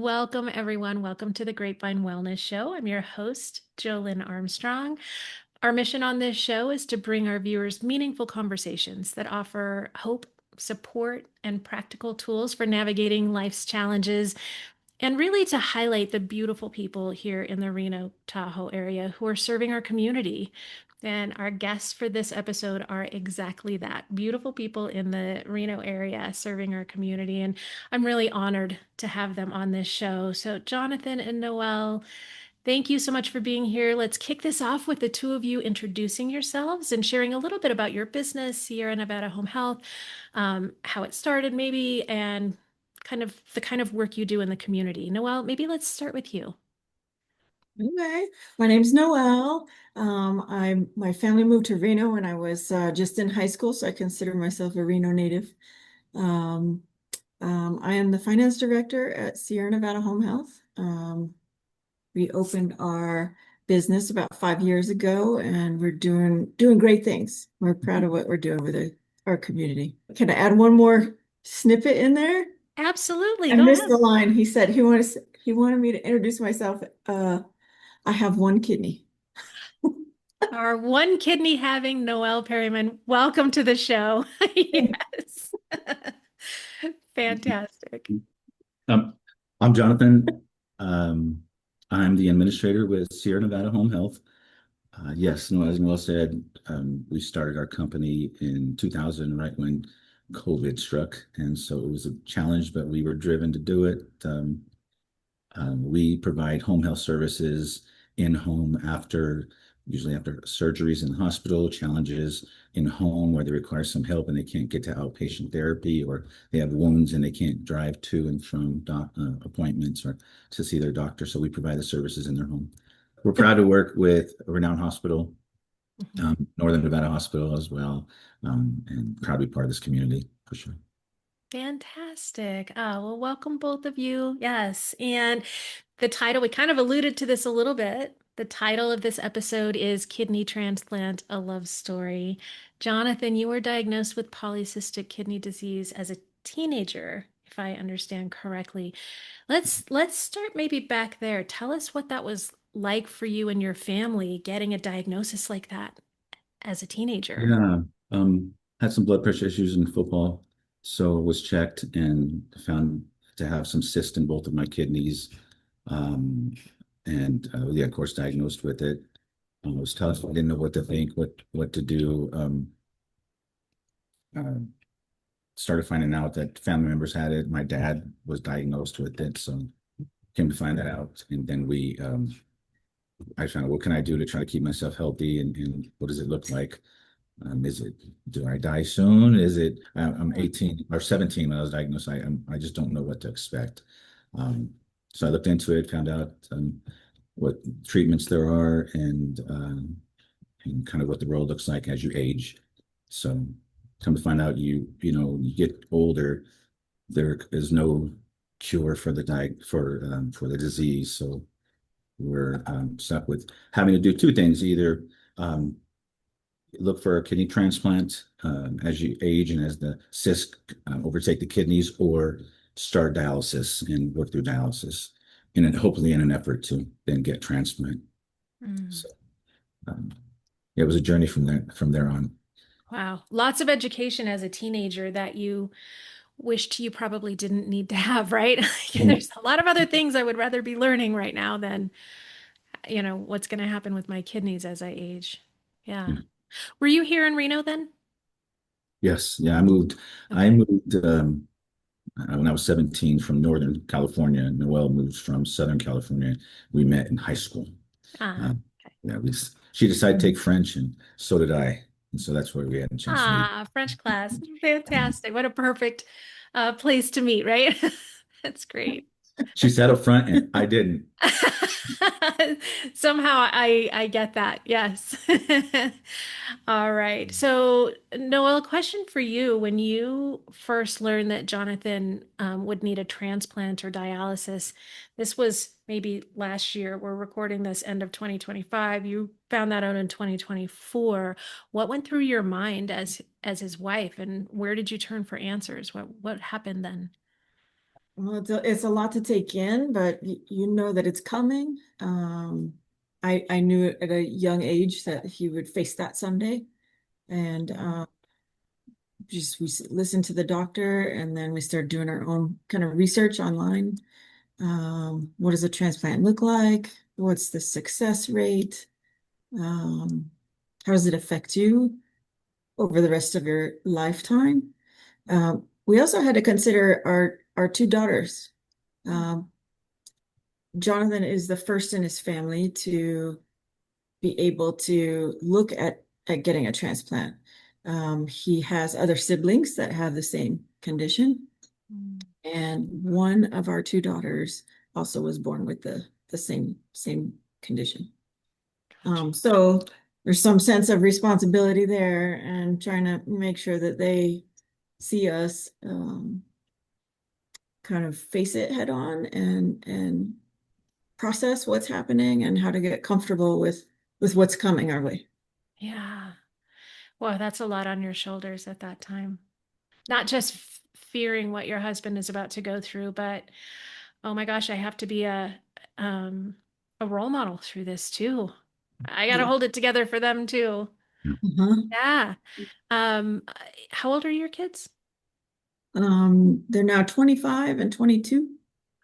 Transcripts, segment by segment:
Welcome, everyone. Welcome to the Grapevine Wellness Show. I'm your host, Jolyn Armstrong. Our mission on this show is to bring our viewers meaningful conversations that offer hope, support, and practical tools for navigating life's challenges, and really to highlight the beautiful people here in the Reno Tahoe area who are serving our community. And our guests for this episode are exactly that, beautiful people in the Reno area serving our community. And I'm really honored to have them on this show. So, Johnathan and Noel, thank you so much for being here. Let's kick this off with the two of you introducing yourselves and sharing a little bit about your business, Sierra Nevada Home Health, how it started, maybe, and the kind of work you do in the community. Noel, maybe let's start with you. Okay, my name's Noel. My family moved to Reno when I was just in high school, so I consider myself a Reno native. Um, I am the finance director at Sierra Nevada Home Health. We opened our business about 5 years ago, and we're doing great things. We're proud of what we're doing with our community. Can I add one more snippet in there? Absolutely, I go missed ahead. the line. He wanted me to introduce myself. I have one kidney. Our one kidney having Noel Perryman, welcome to the show. Yes. Fantastic. Um, I'm Jonathan. Um, I'm the administrator with Sierra Nevada Home Health. Yes, no, as Noel said, we started our company in 2000, right when COVID struck. And so it was a challenge, but we were driven to do it. We provide home health services in home usually after surgeries in the hospital, challenges in home where they require some help and they can't get to outpatient therapy, or they have wounds and they can't drive to and from appointments or to see their doctor. So we provide the services in their home. We're proud to work with a renowned hospital, Mhm. Northern Nevada Hospital as well, and proud to be part of this community for sure. Fantastic. Well, welcome both of you. Yes. And the title, we kind of alluded to this a little bit. The title of this episode is Kidney Transplant, a Love Story. Johnathan, you were diagnosed with polycystic kidney disease as a teenager, if I understand correctly. Let's start maybe back there. Tell us what that was like for you and your family getting a diagnosis like that as a teenager. Yeah, had some blood pressure issues in football, so was checked and found to have some cyst in both of my kidneys. Um, and yeah, of course, diagnosed with it. It was tough. I didn't know what to think, what to do. Uh, Started finding out that family members had it. My dad was diagnosed with it, so came to find that out. And then I found out what can I do to try to keep myself healthy, and what does it look like? Is it, do I die soon? I'm 18 or 17 when I was diagnosed. I just don't know what to expect. Um, so I looked into it, found out what treatments there are, and kind of what the world looks like as you age. So come to find out, you get older, there is no cure for for the disease. So we're stuck with having to do two things: either um, look for a kidney transplant as you age and as the cysts overtake the kidneys, or start dialysis and work through dialysis, and hopefully in an effort to then get transplant. Mm. So um, it was a journey from there on. Wow. Lots of education as a teenager that you wished you probably didn't need to have, right? There's a lot of other things I would rather be learning right now than, what's going to happen with my kidneys as I age. Yeah. Yeah. Were you here in Reno then? Yes, yeah, I moved. I Okay. moved when I was 17 from Northern California. Noelle moved from Southern California. We met in high school. Ah, Uh, okay. yeah, she decided to take French, and so did I. And so that's where we had a chance to meet. French class. Fantastic. What a perfect place to meet, right? That's great. She sat up front, and I didn't. Somehow I get that. Yes. All right. So, Noel, question for you. When you first learned that Johnathan would need a transplant or dialysis, this was maybe last year. We're recording this end of 2025. You found that out in 2024. What went through your mind as his wife, and where did you turn for answers? What happened then? Well, it's a lot to take in, but you know that it's coming. I knew at a young age that he would face that someday, and just listened to the doctor, and then we started doing our own kind of research online. What does a transplant look like? What's the success rate? Um, how does it affect you over the rest of your lifetime? We also had to consider our two daughters. Um, Jonathan is the first in his family to be able to look at getting a transplant. He has other siblings that have the same condition, Mm. and one of our two daughters also was born with the same condition. So there's some sense of responsibility there, and trying to make sure that they see us kind of face it head on and process what's happening and how to get comfortable with what's coming our way. Yeah. Well, that's a lot on your shoulders at that time. Not just fearing what your husband is about to go through, but oh my gosh, I have to be um a role model through this too. I got to Yeah. hold it together for them too. Uh-huh. Yeah. Um, how old are your kids? They're now 25 and 22.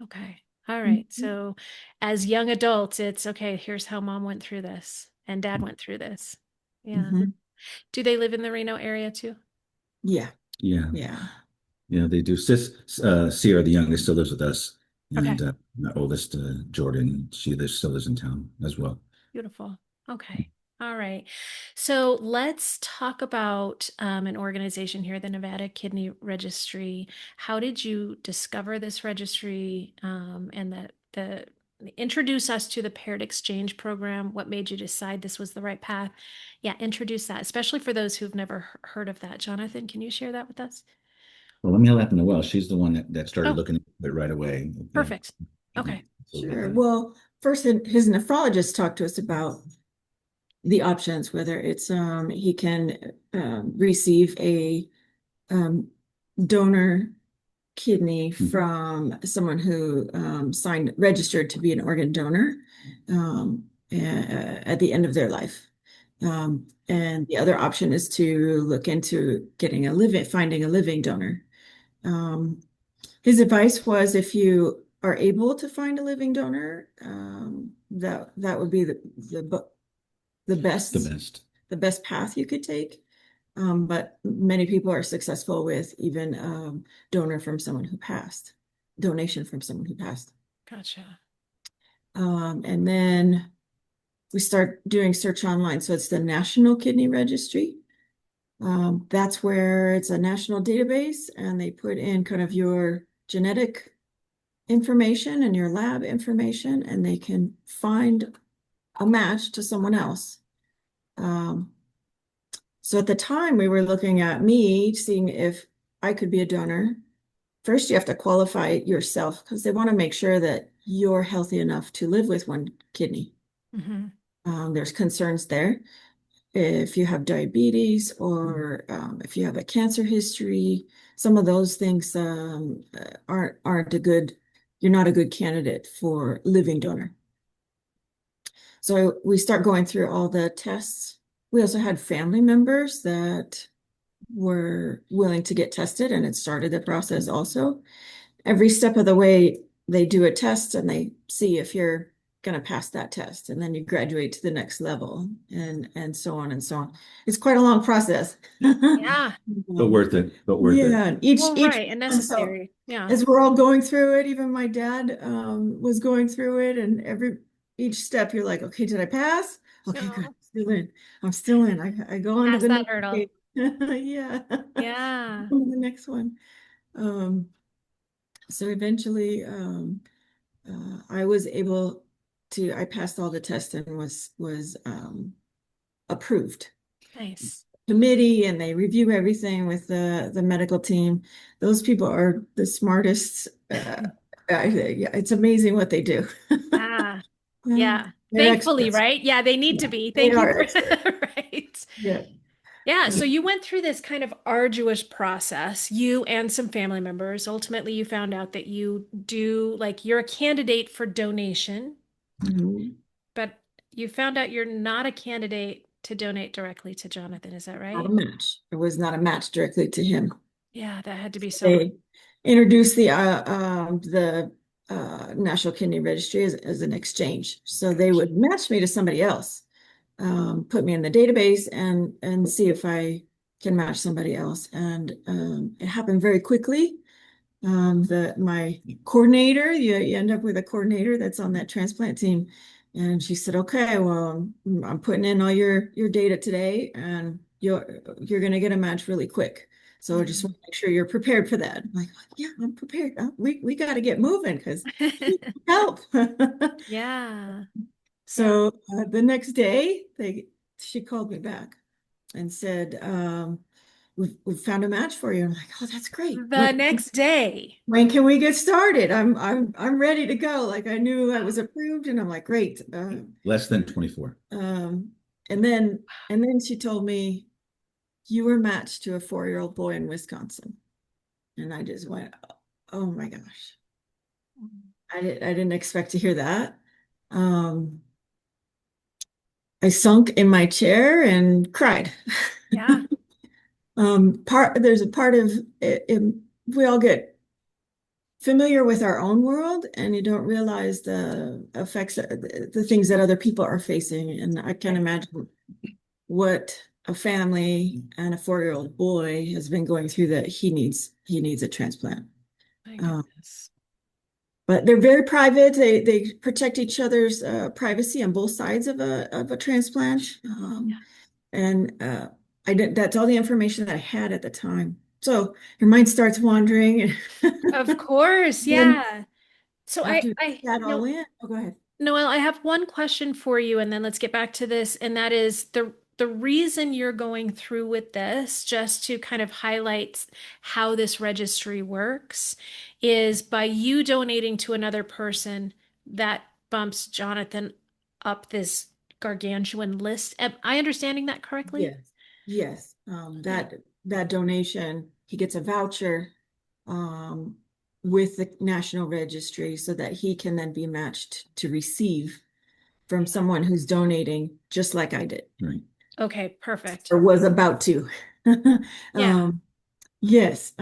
Okay. All right. Mhm. So as young adults, it's okay, here's how mom went through this and dad went through this. Yeah. Mhm. Do they live in the Reno area too? Yeah, Yeah. yeah. Yeah, they do. Sierra, the youngest, still lives with us. Okay. And my oldest, Jordan, still lives in town as well. Beautiful. Okay. All right. So let's talk about an organization here, the Nevada Kidney Registry. How did you discover this registry and the introduce us to the paired exchange program? What made you decide this was the right path? Yeah, introduce that, especially for those who've never heard of that. Jonathan, can you share that with us? Well, let me happen to Noel. She's the one that started Oh, looking at it right away. perfect. Yeah. Okay. So, Sure. Well, first, his nephrologist talked to us about the options, whether it's he can receive a donor kidney from someone who registered to be an organ donor at the end of their life. And the other option is to look into finding a living donor. Um, his advice was if you are able to find a living donor, that would be the the best best. the best path you could take. But many people are successful with even donation from someone who passed. Gotcha. And then we start doing search online. So it's the National Kidney Registry. That's where it's a national database, and they put in kind of your genetic information and your lab information, and they can find a match to someone else. So at the time, we were looking at me, seeing if I could be a donor. First, you have to qualify yourself because they want to make sure that you're healthy enough to live with one kidney. Hmm. There's concerns there. If you have diabetes or if you have a cancer history, some of those things aren't you're not a good candidate for living donor. So we start going through all the tests. We also had family members that were willing to get tested, and it started the process also. Every step of the way, they do a test and they see if you're going to pass that test, and then you graduate to the next level, and so on and so on. It's quite a long process. Yeah. But worth it. But worth it. Yeah, each Right. And so necessary. Yeah. as we're all going through it, even my dad was going through it, and each step you're like, okay, did I pass? Okay, good. No. Still in. I'm still in. I go on to Pass the that next hurdle. page. Yeah. Yeah. On to the next one. Um, so eventually I passed all the tests and was approved. Nice. Committee, and they review everything with the medical team. Those people are the smartest. It's amazing what they do. Yeah. Yeah, Yeah. they're Thankfully, experts. right? Yeah, they need Yeah, to be. they Thank you are for experts. right. Yeah. Yeah, so you went through this kind of arduous process, you and some family members. Ultimately, you found out that you do, like, you're a candidate for donation, Mhm. but you found out you're not a candidate to donate directly to Johnathan. Is that Not a right? match. It was not a match directly to him. Yeah, that had to be so hard. They introduced the National Kidney Registry as an exchange. So they would match me to somebody else, put me in the database and see if I can match somebody else. And it happened very quickly. My coordinator, you end up with a coordinator that's on that transplant team. And she said, okay, well, I'm putting in all your data today and you're going to get a match really quick. So I just Mhm. want to make sure you're prepared for that. I'm like, yeah, I'm prepared. We got to get moving because help. Yeah, yeah. So the next day, she called me back and said, we've found a match for you. I'm like, oh, that's great. The next day. When can we get started? I'm ready to go. Like I knew I was approved, and I'm like, great. Less than 24. Um, and then she told me you were matched to a 4-year-old boy in Wisconsin, and I just went, oh my gosh, I didn't expect to hear that. Um, I sunk in my chair and cried. Yeah, There's a part of we all get familiar with our own world and you don't realize the effects, the things that other people are facing. And I can right. imagine what a family and a 4-year-old boy has been going through that he needs a transplant. My Um, goodness. but they're very private. They protect each other's privacy on both sides of a transplant. And I did that's all the information that I had at the time. So your mind starts wandering. Of course, Then yeah. So after that all no, in, oh, go ahead. Noel, I have one question for you, and then let's get back to this. And that is the reason you're going through with this, just to kind of highlight how this registry works, is by you donating to another person that bumps Johnathan up this gargantuan list. Am I understanding that correctly? Yes, yes. Okay. That donation, he gets a voucher um, with the National Registry so that he can then be matched to receive from someone who's donating just like I did Right. Okay, perfect. or was about to. Yeah. Um, yes,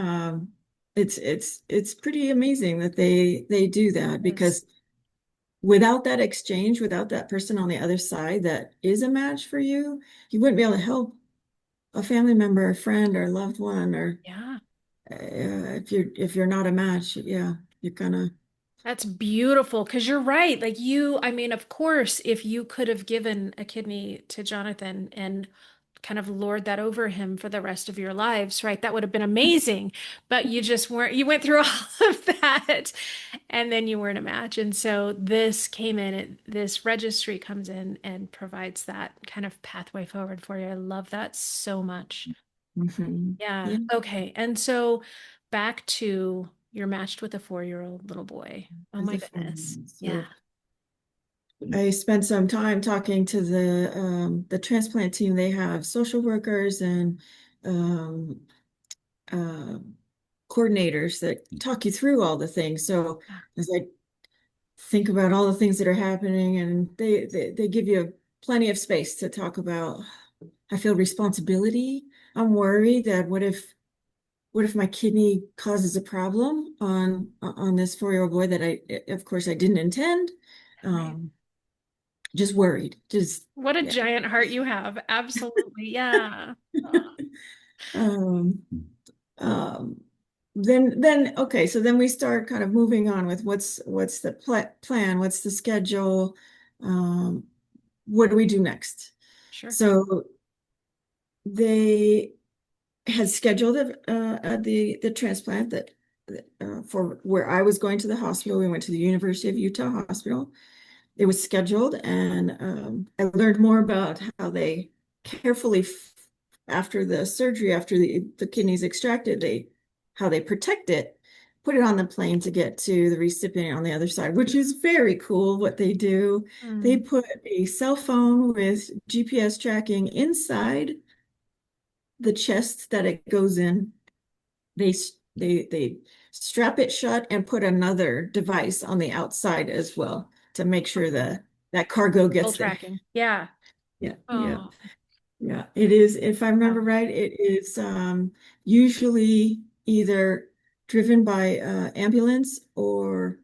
it's pretty amazing that they do that Yes. because without that exchange, without that person on the other side that is a match for you, you wouldn't be able to help a family member, a friend, or a loved one, or Yeah. if you're not a match, yeah, you're gonna. That's beautiful because you're right. Like I mean, of course, if you could have given a kidney to Johnathan and kind of lord that over him for the rest of your lives, right? That would have been amazing. But you just weren't, you went through all of that and then you weren't a match. And so this came in, this registry comes in and provides that kind of pathway forward for you. I love that so much. Mhm. Yeah. Yeah, Okay. And so back to you're matched with a 4-year-old little boy. Oh as my a goodness. friend. Yeah. So I spent some time talking to the transplant team. They have social workers and um, uh, coordinators that talk you through all the things. So as I think about all the things that are happening, and they give you plenty of space to talk about. I feel responsibility. I'm worried that what if my kidney causes a problem on this 4-year-old boy that of course I didn't intend. Right. Um, just worried. Just What a yeah. giant heart you have. Absolutely. Yeah. Oh, Um, um, then okay, so then we start kind of moving on with what's the plan, what's the schedule, um, what do we do next? sure. So they had scheduled the transplant that for where I was going to the hospital. We went to the University of Utah Hospital. It was scheduled, and I learned more about how they carefully, after the surgery, after the kidneys extracted, how they protect it, put it on the plane to get to the recipient on the other side, which is very cool what they do. They Mm. put a cell phone with GPS tracking inside the chest that it goes in, they they strap it shut and put another device on the outside as well to make sure that cargo Full gets there. tracking. Yeah. Yeah, yeah, Oh, yeah. It is, if I remember wow. right, it is usually either driven by ambulance or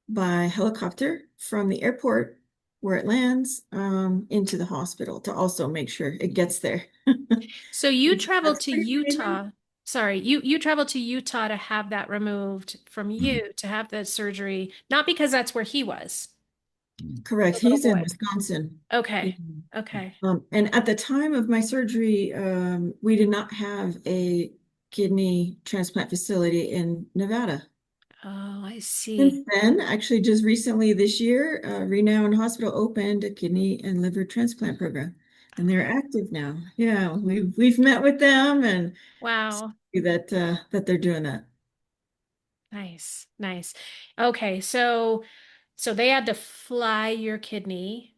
by helicopter from the airport where it lands into the hospital to also make sure it gets there. So you traveled That's to pretty crazy. Utah. Sorry, you traveled to Utah to have that removed from Mhm. you to have the surgery, not because that's where he was, Correct. the little He's in boy. Wisconsin. Yeah. Okay. Okay. And at the time of my surgery, we did not have a kidney transplant facility in Nevada. Oh, I Since see. then, actually, just recently this year, Renown Hospital opened a kidney and liver transplant program, and they're active now. Yeah, we've met with them and Wow. see that they're doing that. Nice. Nice. Okay, so they had to fly your kidney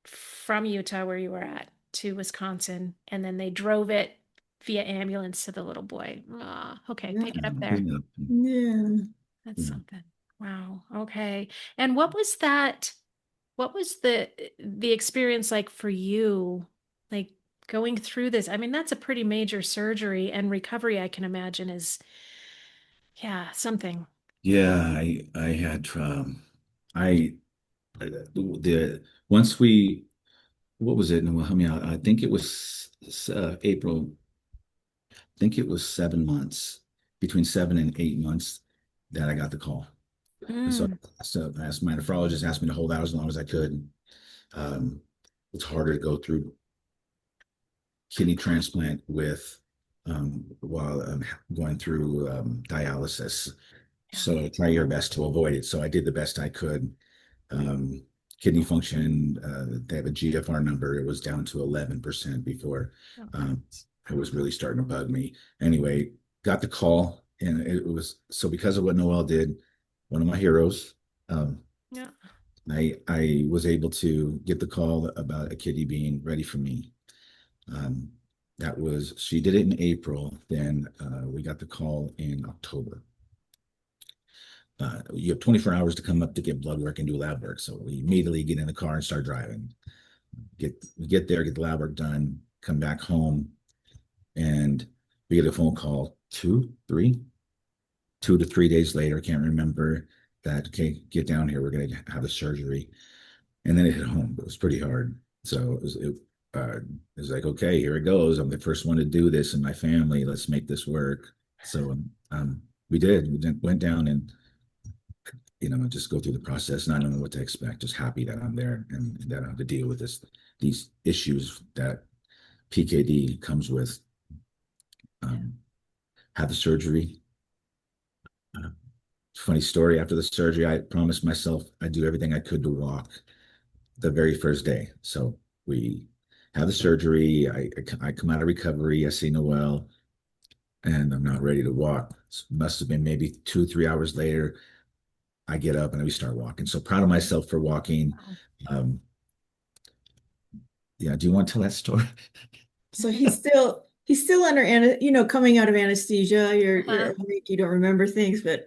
from Utah where you were at to Wisconsin, and then they drove it via ambulance to the little boy. Ah, okay, Yeah, pick it up there. Yeah. yeah. That's Yeah. something. Wow. Okay. And what was that? What was the experience like for you? Like going through this? I mean, that's a pretty major surgery and recovery, I can imagine is, yeah, something. Yeah, I had I the once we what was it? Well, I mean, I think it was April. I think it was 7 months, between 7 and 8 months that I got the call. And so, Mm, so I asked my nephrologist asked me to hold out as long as I could. Um, it's harder to go through kidney transplant with while going through dialysis. yeah. So try your best to avoid it. So I did the best I could. Um, Kidney function, they have a GFR number. It was down to 11% before Oh, um, it was really starting to bug me. Anyway, got the call, and it was so because of what Noel did, one of my heroes. Um, yeah. I was able to get the call about a kidney being ready for me. Um, that was she did it in April. Then we got the call in October. You have 24 hours to come up to get blood work and do lab work. So we immediately get in the car and start driving. Get there, get the lab work done, come back home, and we get a phone call 2 to 3 days later. I can't remember that. Okay, get down here. We're gonna have a surgery, and then it hit home. It was pretty hard. So it was like, okay, here it goes. I'm the first one to do this in my family. Let's make this work. So we did. Went down and just go through the process, not knowing what to expect, just happy that I'm there and that I have to deal with these issues that PKD comes with. Yeah. Um, had the surgery. Uh, Funny story. After the surgery, I promised myself I'd do everything I could to walk the very first day. So we have the surgery. I come out of recovery. I see Noel, and I'm not ready to walk. It must have been maybe 2, 3 hours later. I get up and we start walking. So proud of myself for walking. Wow. Um, Yeah, do you want to tell that story? So he's still under coming out of anesthesia. You're Uh-huh. awake, you don't remember things, but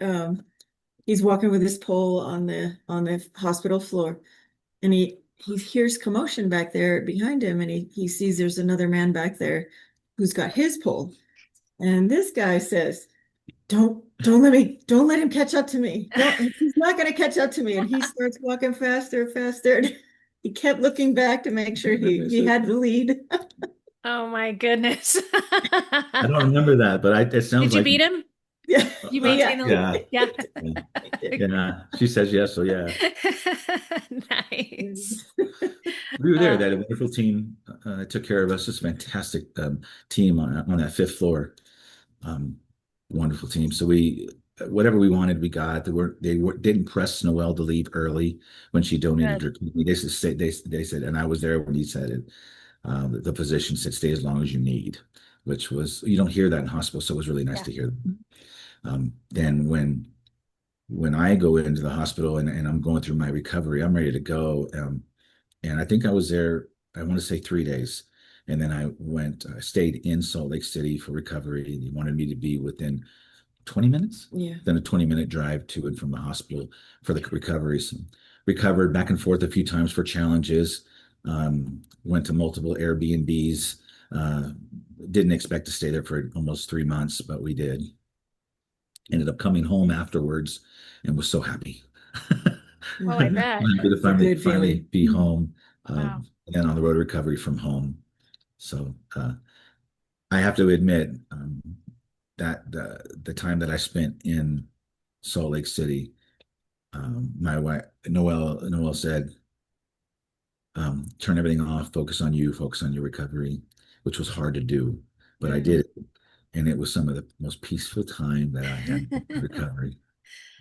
he's walking with his pole on the hospital floor, and he hears commotion back there behind him, and he sees there's another man back there who's got his pole. And this guy says, don't let him catch up to me. Don't He's not gonna catch up to me. And he starts walking faster, faster. And he kept looking back to make sure he had the lead. Oh my goodness. I don't remember that, but it sounds Did you like beat him? Yeah, You yeah. maintain the lead? yeah, Yeah. yeah, yeah. She says yes, so yeah. Nice. We were there. Uh, That a wonderful team took care of us. This fantastic team on that fifth floor. Um, Wonderful team. So whatever we wanted, we got. Didn't press Noelle to leave early when she donated good. her kidney. They said, and I was there when he said it. The physician said, "Stay as long as you need," which was you don't hear that in hospitals, so it was really nice Yeah. to hear. Then when I go into the hospital and I'm going through my recovery, I'm ready to go. And I think I was there, I want to say 3 days. And then I stayed in Salt Lake City for recovery. He wanted me to be within 20 minutes. Yeah. Then a 20-minute drive to and from the hospital for the recovery. So recovered back and forth a few times for challenges. Went to multiple Airbnbs. Uh, didn't expect to stay there for almost 3 months, but we did. Ended up coming home afterwards and was so happy. Oh, I bet. Happy to It's a good finally feeling. be home. Wow. And then on the road recovery from home. So I have to admit that the time that I spent in Salt Lake City, my wife Noel said, turn everything off, focus on you, focus on your recovery, which was hard to do, but I did it, and it was some of the most peaceful time that I had in recovery.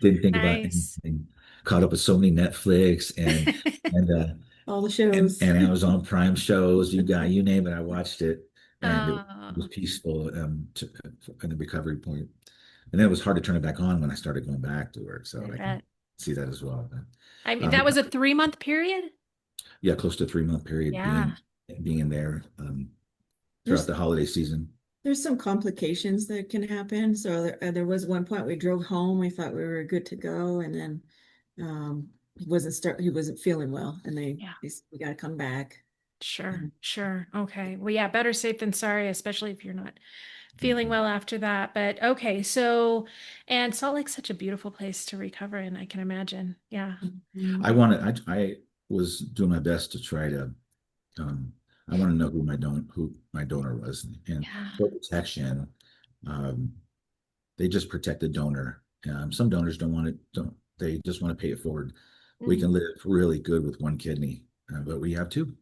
Didn't think about Nice. anything. Caught up with so many Netflix and All the and, shows. and Amazon Prime shows. You name it, I watched it, and it was Oh, peaceful in the recovery point. And then it was hard to turn it back on when I started going back to work. So I I can bet. see that as well. I mean, But, that was a 3-month period? yeah, close to a 3 month period Yeah. being in there throughout There's the holiday season. there's some complications that can happen. So there was one point we drove home. We thought we were good to go, and then he wasn't feeling well, and Yeah. we got to come back. Sure. Mhm. Sure. Okay. Well, yeah, better safe than sorry, especially if you're not feeling Mhm. well after that. But okay. So, and Salt Lake's such a beautiful place to recover in, I can imagine. Yeah. Mhm. I was doing my best to try to um, I want to know who my donor was, and Yeah. for protection, um, they just protect the donor. Some donors don't they just want to pay it forward. We Mm, can live really good with one kidney, but we have two.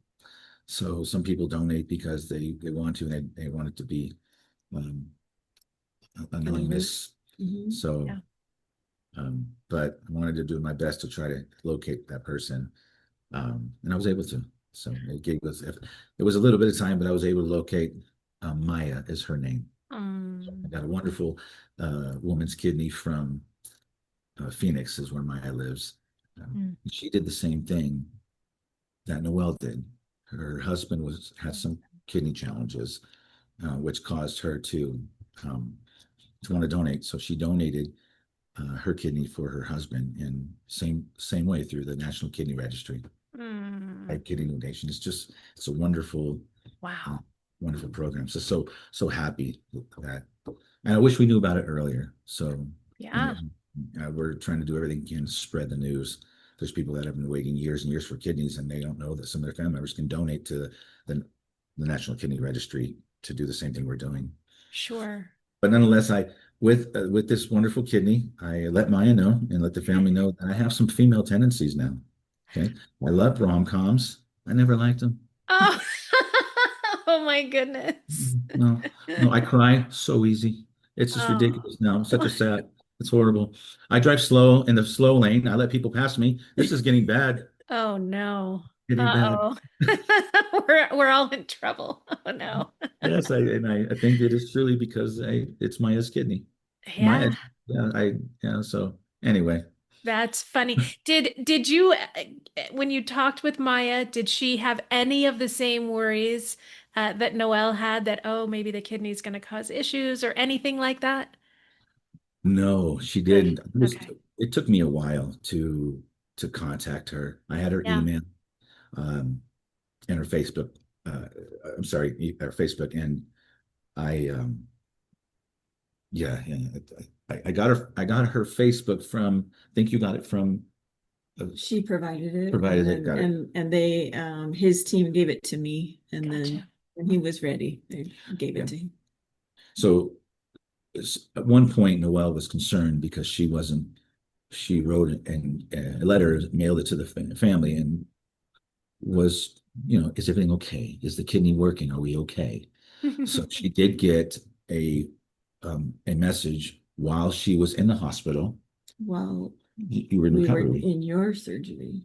So some people donate because they want to, and they want it to be um, a Mhm. knowingness. Mhm. So, yeah. but I wanted to do my best to try to locate that person, and I was able to. So it gave us, it was a little bit of time, but I was able to locate Maya is her name. I Um, got a wonderful woman's kidney from Phoenix, is where Maya lives. mm, She did the same thing that Noel did. Her husband had some kidney challenges, which caused her um, to want to donate. So she donated her kidney for her husband in same way through the National Kidney Registry. mm, Type kidney donation. It's a wonderful, uh, wow. wonderful program. So happy that, and I wish we knew about it earlier. So, Yeah. and we're trying to do everything we can to spread the news. There's people that have been waiting years and years for kidneys, and they don't know that some of their family members can donate to the National Kidney Registry to do the same thing we're doing. Sure. But nonetheless, I with this wonderful kidney, I let Maya know and let the family know that I have some female tendencies now. Okay, I love rom-coms. I never liked them. Oh, oh my goodness. No, no, I cry so easy. It's just Oh. ridiculous now. Such a sad. It's horrible. I drive slow in the slow lane. I let people pass me. This is getting bad. Oh no. Getting bad. Uh-oh. We're all in trouble. Oh no. Yes, I think it is truly because it's Maya's kidney. Maya, Yeah, yeah, yeah. So anyway, that's funny. Did you when you talked with Maya, did she have any of the same worries that Noelle had that oh maybe the kidney's going to cause issues or anything like that? no, she Good. didn't. Okay. It took me a while to contact her. I had her Yeah. email, um, and her Facebook. Uh, I'm sorry, her Facebook, and I yeah, I got her Facebook from. I think you got it from. She provided it, and Provided it. then Got it. they his team gave it to me, and then Gotcha. when he was ready, they gave Yeah. it to him. So at one point, Noelle was concerned because she wasn't. She wrote a letter, mailed it to the family, and was, is everything okay? Is the kidney working? Are we okay? So she did get a message while she was in the hospital. While You were in we were recovery. in your surgery.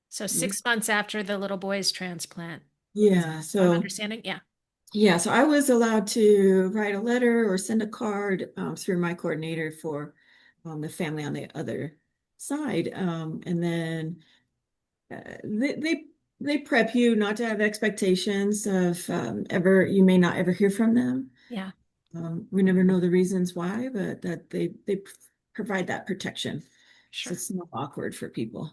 So 6 months after the little boy's transplant, Yeah, I'm so understanding. Yeah. so I was allowed to write a letter or send a card through my coordinator for the family on the other side. And then they they prep you not to have expectations of you may not ever hear from them. Yeah, We never know the reasons why, but that they provide that protection, so sure. it's not awkward for people.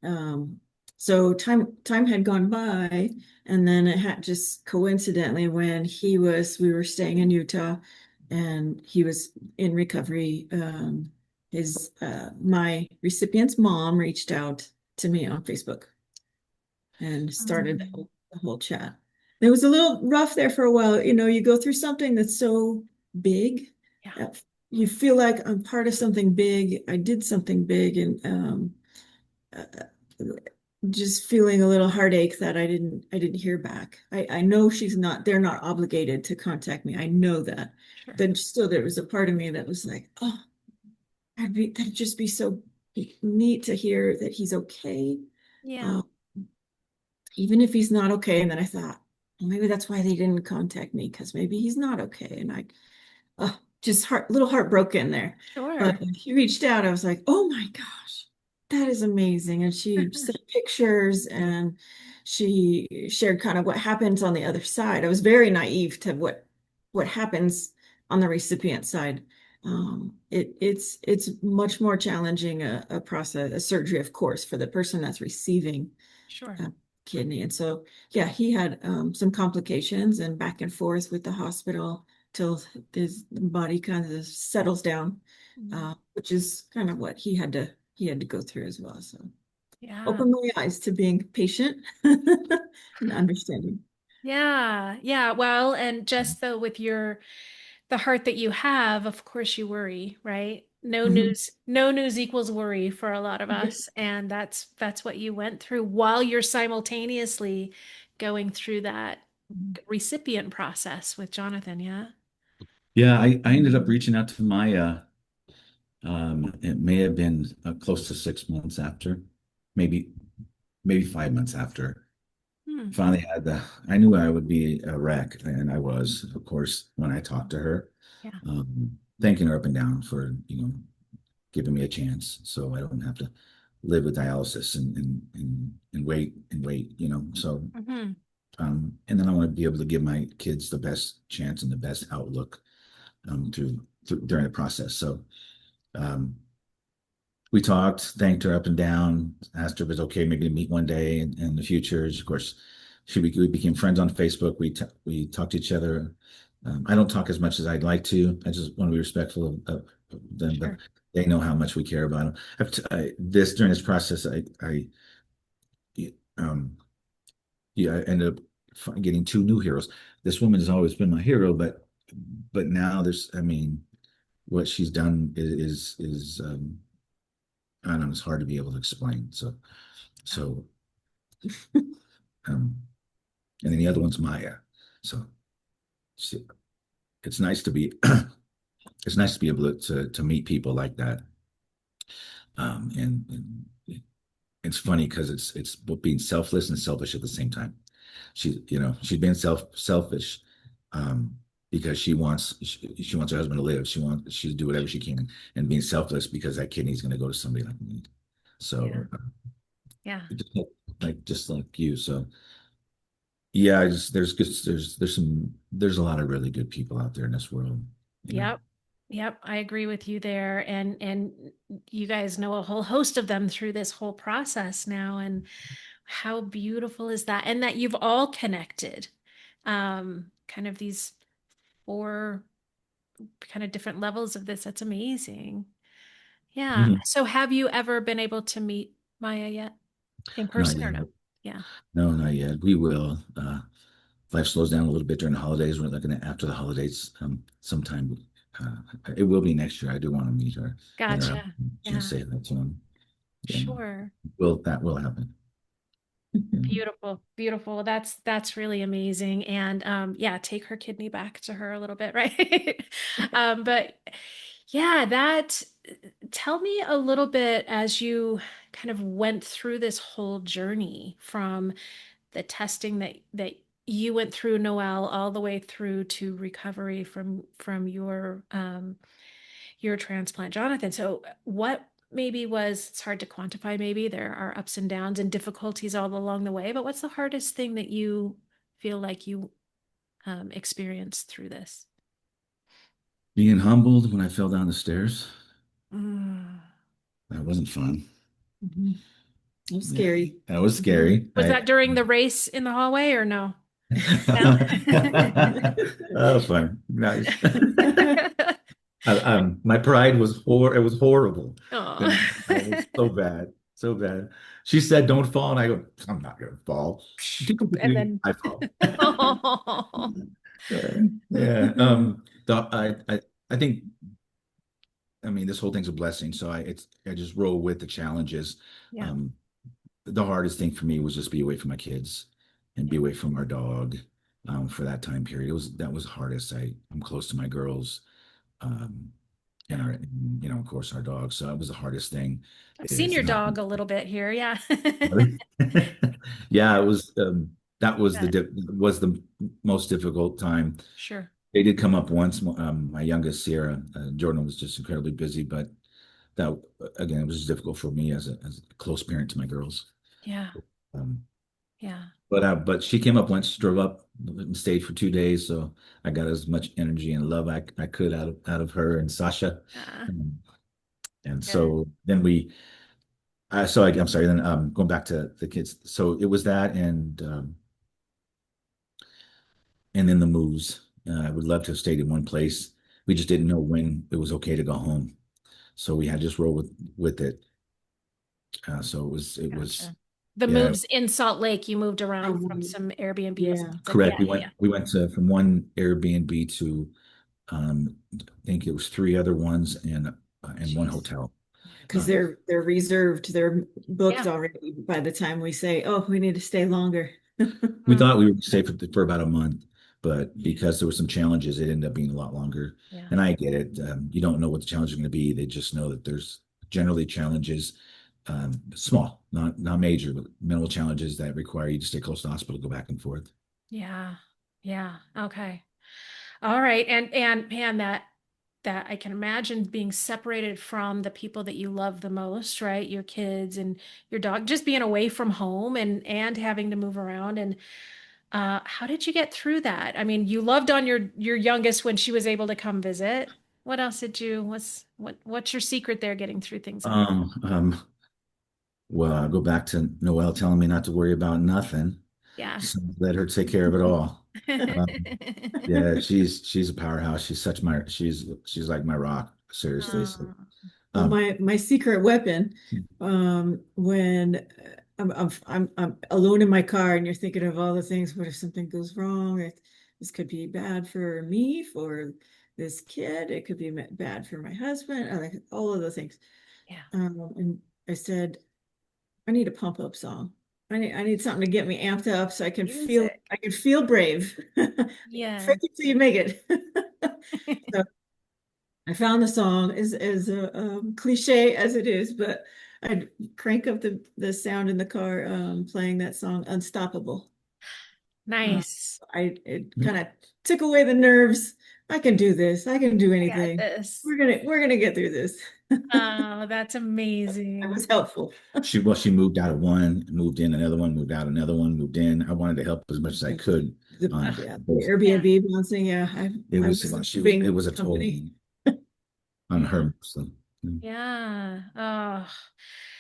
Um, so time had gone by, and then it had just coincidentally when we were staying in Utah, and he was in recovery. His my recipient's mom reached out to me on Facebook and started Mm, the whole chat. It was a little rough there for a while. You know, you go through something that's so big, yeah, uh, you feel like I'm part of something big. I did something big, and just feeling a little heartache that I didn't hear back. I know they're not obligated to contact me. I know that. sure. But still there was a part of me that was like, oh, that'd just be so neat to hear that he's okay. Yeah, Uh, Even if he's not okay. And then I thought, well, maybe that's why they didn't contact me, because maybe he's not okay. And just little heartbroken there. But sure. when he reached out, I was like, oh my gosh, that is amazing. And she sent pictures and she shared kind of what happens on the other side. I was very naive to what happens on the recipient side. It's much more challenging a process, a surgery, of course, for the person that's receiving Sure. uh, kidney. And so, yeah, he had some complications and back and forth with the hospital till his body kind of settles down, Mm, which is kind of what he had to go through as well. So yeah. open my eyes to being patient and understanding. Yeah. Yeah. Well, and just though with the heart that you have, of course you worry, right? Mhm. No news equals worry for a lot of Yeah. us. And that's what you went through while you're simultaneously going through that recipient process with Johnathan. Yeah. Yeah, I ended up reaching out to my it may have been close to 6 months after, maybe 5 months after. Hmm. Finally had I knew I would be a wreck, and I was, of course, when I talked to her, Yeah. thanking her up and down for, giving me a chance so I don't have to live with dialysis and wait, So, Hmm. and then I want to be able to give my kids the best chance and the best outlook during the process. So, um, we talked, thanked her up and down, asked her if it was okay maybe to meet one day in the future. Of course, we became friends on Facebook. We talked to each other. I don't talk as much as I'd like to. I just want to be respectful of them, but Sure. they know how much we care about them. During this process, um, yeah, I ended up getting two new heroes. This woman has always been my hero, but now I mean, what she's done is I don't know, it's hard to be able to explain. So, um, and then the other one's Maya. So she, it's nice to be, it's nice to be able to meet people like that. And it's funny because it's both being selfless and selfish at the same time. She's been selfish, um, because she wants her husband to live. She'll do whatever she can, and being selfless because that kidney is going to go to somebody like me. Yeah. So, Yeah. just like you. So, yeah, there's a lot of really good people out there in this world, you know. Yep. Yep, I agree with you there. And you guys know a whole host of them through this whole process now. And how beautiful is that? And that you've all connected. Kind of these four kind of different levels of this. That's amazing. Yeah. Mhm. So have you ever been able to meet Maya yet in Not person or yet. no? Yeah. No, not yet. We will. Life slows down a little bit during the holidays. We're looking at after the holidays, sometime. Uh, it will be next year. I do want to meet her, let her have Gotcha. a chance Yeah. to say that to him. Yeah, Sure. that will happen. Yeah. Beautiful, beautiful. That's really amazing. And yeah, take her kidney back to her a little bit, right? But yeah, that tell me a little bit as you kind of went through this whole journey from the testing that you went through, Noel, all the way through to recovery from your transplant, Johnathan. So maybe was, it's hard to quantify, maybe there are ups and downs and difficulties all along the way, but what's the hardest thing that you feel like you experienced through this? Being humbled when I fell down the stairs. Mm. That wasn't fun. Mhm. It was Yeah, scary. that was Mhm. scary. Was that during the race in the hallway or no? No. Oh, fun. Nice. My pride was it was horrible. Oh. And it was so bad, so bad. She said, "Don't fall," and I go, "I'm not gonna fall." And then, I fall. oh. Yeah. Mhm. I think, I mean, this whole thing's a blessing. So I just roll with the challenges. Yeah, Um, the hardest thing for me was just be away from my kids and be yeah, away from our dog for that time period. That was hardest. I'm close to my girls, um, and yeah. of course, our dog. So it was the hardest thing I've seen is your not. dog a little bit here. Yeah. Yeah, it was. That was But was the most difficult time. sure. They did come up once. My youngest Sierra, Jordan was just incredibly busy, but that again, it was just difficult for me as a close parent to my girls. Yeah. Um, Yeah. but she came up once, drove up and stayed for 2 days, so I got as much energy and love I could out of her and Sasha. Yeah. Um, and Good. so then I'm sorry. Then going back to the kids, so it was that, and then the moves. I would love to have stayed in one place. We just didn't know when it was okay to go home, so we had to just roll with it. So it was Gotcha. The yeah. moves in Salt Lake, you moved around from Um, some Airbnbs and yeah. things like, Correct. yeah, We yeah, went yeah. we went to from one Airbnb to I think it was three other ones and one Jeez. hotel. Because Uh, they're reserved, they're booked Yeah. already by the time we say, oh, we need to stay longer. we Mm, thought we would stay for about a month, but Yeah. because there were some challenges, it ended up being a lot longer. yeah. And I get it. You don't know what the challenges are going to be. They just know that there's generally challenges, small, not major, but minimal challenges that require you to stay close to the hospital, go back and forth. Yeah. Yeah. Okay. All right. And man, that I can imagine being separated from the people that you love the most, right? Your kids and your dog, just being away from home and having to move around. And how did you get through that? I mean, you loved on your youngest when she was able to come visit. What else did you, what's your secret there getting through things like that? Um, um, well, I go back to Noel telling me not to worry about nothing. Yeah. Just let her take care of it all. Um, yeah, she's a powerhouse. She's like my rock, seriously. So, Oh, Well, um, my secret weapon, when I'm alone in my car and you're thinking of all the things, what if something goes wrong? This could be bad for me, for this kid. It could be bad for my husband. Like all of the things. yeah. And I said, I need a pump up song. I need something to get me amped up so Music. I can feel brave. Yeah. Fake it till you make it. So I found the song as cliche as it is, but I'd crank up the sound in the car, playing that song "Unstoppable." Uh, Nice. it kind of took away the nerves. I can do this. I can do I got anything. this. We're gonna get through this. Oh, that's That was amazing. helpful. she moved out of one, moved in another one, moved out another one, moved in. I wanted to help as much as I could on Ugh, Yeah, the both. yeah. Airbnb bouncing. Yeah, It I was was it being was a toll company. on Yeah. her. So, Yeah. Oh.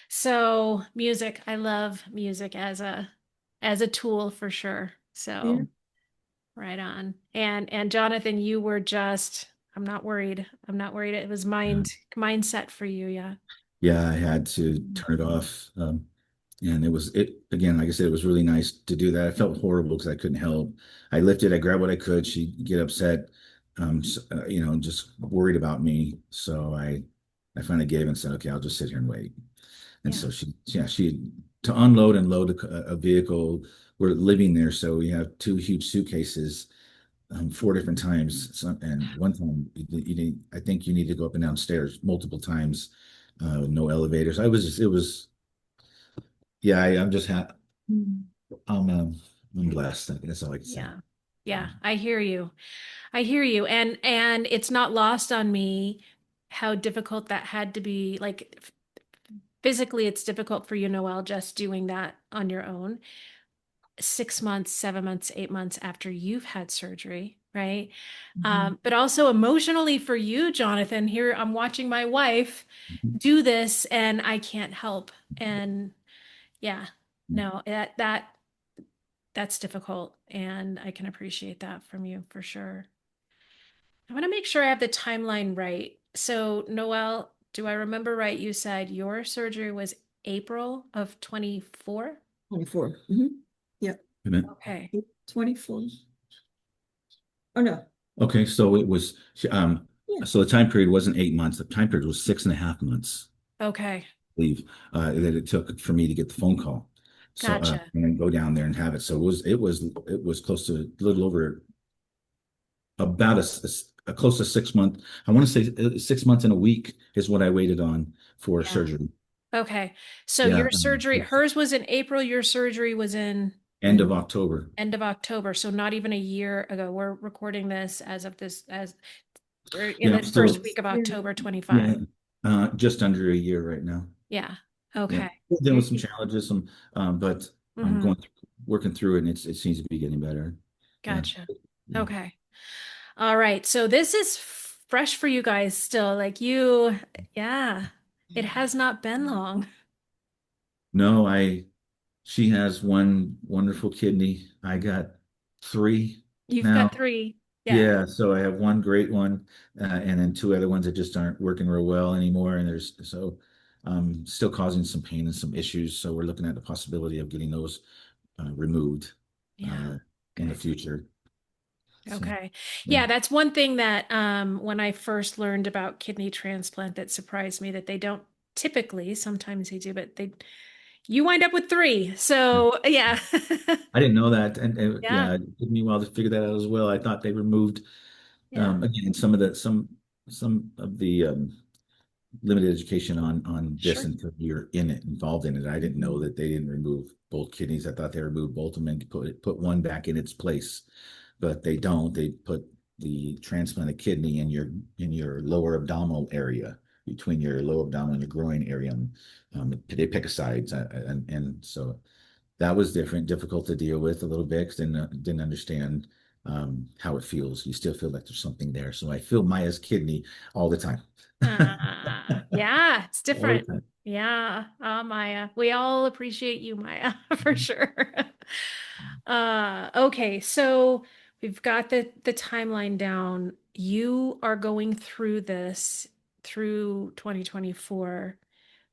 So music, I love music as a tool for sure. Yeah. So right on. And Jonathan, you were just, I'm not worried. I'm not worried. It was yeah. mindset for you, yeah. Yeah, I had to Mhm. turn it off. And it again, like I said, it was really nice to do that. I felt horrible because I couldn't help. I lifted, I grabbed what I could. She'd get upset, just worried about me. So I finally gave and said, okay, I'll just sit here and wait. And Yeah. so she to unload and load a vehicle. We're living there, so we have two huge suitcases, four different times. And one time, I think you need to go up and down stairs multiple times, no elevators. It was, yeah. I'm just Mm. I'm blessed. That's all I can say. Yeah. Yeah, I hear you. I hear you. And it's not lost on me how difficult that had to be. Like physically it's difficult for you, Noel, just doing that on your own. 6 months, 7 months, 8 months after you've had surgery, right? But also emotionally for you, Johnathan, here I'm watching my wife Mhm. do this and I can't help. And yeah, no, that's difficult. And I can appreciate that from you for sure. I want to make sure I have the timeline right. So, Noel, do I remember right? You said your surgery was April of 24? 24. Yep. Wait a minute. Okay. 24. Oh, no. Okay, so it was Yeah. so the time period wasn't 8 months. The time period was 6.5 months, Okay. I believe, that it took for me to get the phone call. So Gotcha. and then go down there and have it. So it was close to a little over about a close to 6 month. I want to say 6 months and a week is what I waited on for Yeah. surgery. Okay. So Yeah, your surgery, hers was in April, your surgery was in end of October. end of October. So not even a year ago. We're recording this as of this as we're in Yeah, the I'm first still week of Yeah. October 25. yeah, just under a year right now. Yeah. Yeah, Okay. there was some challenges, but I'm Mm-hmm. working through it, and it seems to be getting better. Yeah, Gotcha. yeah. Okay. All right. So this is fresh for you guys still. Like you, yeah, it has not been long. No, she has one wonderful kidney. I got three You've got now. 3. Yeah. Yeah, so I have one great one, and then two other ones that just aren't working real well anymore. And there's so still causing some pain and some issues. So we're looking at the possibility of getting those removed Yeah. in the Okay. future. So Okay. yeah, Yeah, that's one thing that when I first learned about kidney transplant that surprised me that they don't typically, sometimes they do, but you wind up with 3. yeah. So yeah. I didn't know that, and Yeah. yeah, it took me a while to figure that out as well. I thought they removed Yeah. again some of the limited education on this Sure. until you're in it, involved in it. I didn't know that they didn't remove both kidneys. I thought they removed both of them and put one back in its place, but they don't. They put the transplanted kidney in your lower abdominal area, between your lower abdominal and your groin area. They pick a sides, and so that was difficult to deal with a little bit because didn't understand how it feels. You still feel like there's something there. So I feel Maya's kidney all the time. Yeah, it's All the different. time. Yeah. Maya. We all appreciate you, Maya, for sure. Okay, so we've got the timeline down. You are going through this through 2024,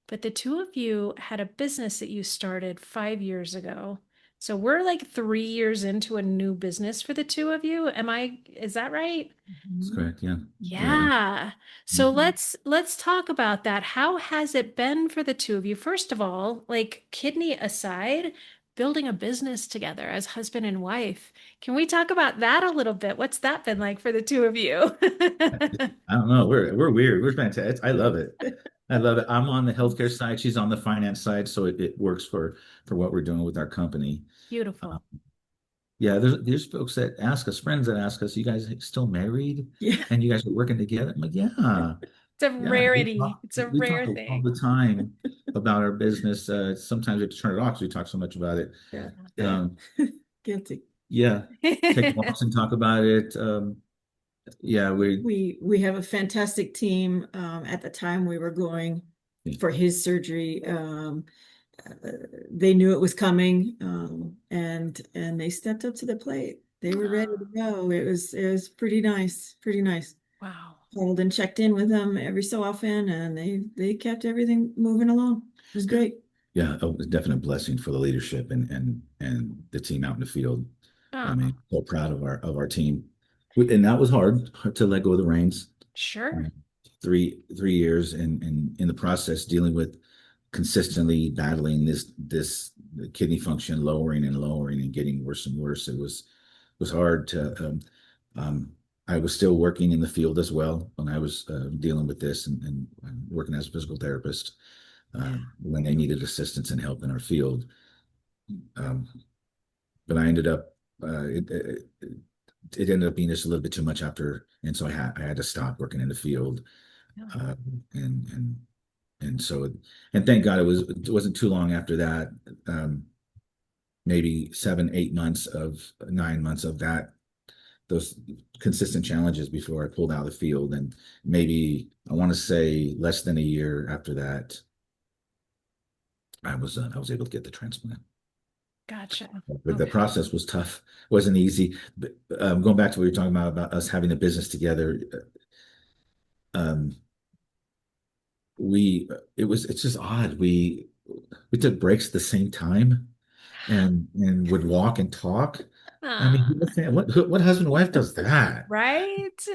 but the two of you had a business that you started 5 years ago. So we're like 3 years into a new business for the two of you. Is that right? That's correct. Yeah. Yeah. Yeah. So let's talk about that. How has it been for the two of you? First of all, like kidney aside, building a business together as husband and wife. Can we talk about that a little bit? What's that been like for the two of you? I don't know. We're weird. We're fantastic. I love it. I love it. I'm on the healthcare side. She's on the finance side, so it works for what we're doing with our company. Uh, Beautiful. yeah, there's folks that ask us, friends that ask us, you guys still married Yeah. and you guys are working together? I'm like, yeah. It's a Yeah, rarity. It's a we talk rare all thing. the time about our business. Sometimes we have to turn it off because we talk so much about it. Yeah. Um, Guilty. yeah, take walks and talk about it. Yeah, We have a fantastic team. At the time we were going for his surgery, uh, they knew it was coming, and they stepped up to the plate. They were ready to go. It was pretty nice, pretty nice. Wow. Called and checked in with them every so often, and they kept everything moving along. It was great. yeah, a definite blessing for the leadership and the team out in the field. I Oh, mean, so proud of our team, and that was hard to let go of the reins. sure. 3 years and in the process dealing with consistently battling this kidney function lowering and lowering and getting worse and worse. It was hard to I was still working in the field as well when I was dealing with this and working as a physical therapist when they needed assistance and help in our field. Um, but I ended up it ended up being just a little bit too much after, and so I had to stop working in the field Yeah. uh, and And so, and thank God it wasn't too long after that, maybe 7, 8 months of 9 months of those consistent challenges before I pulled out of the field. And maybe I want to say less than a year after that, I was able to get the transplant. Gotcha. But the Okay. process was tough, wasn't easy. But going back to what we were talking about us having a business together, um, it's just odd. We took breaks at the same time and would walk and talk. I mean, Ah, what husband and wife does that? right.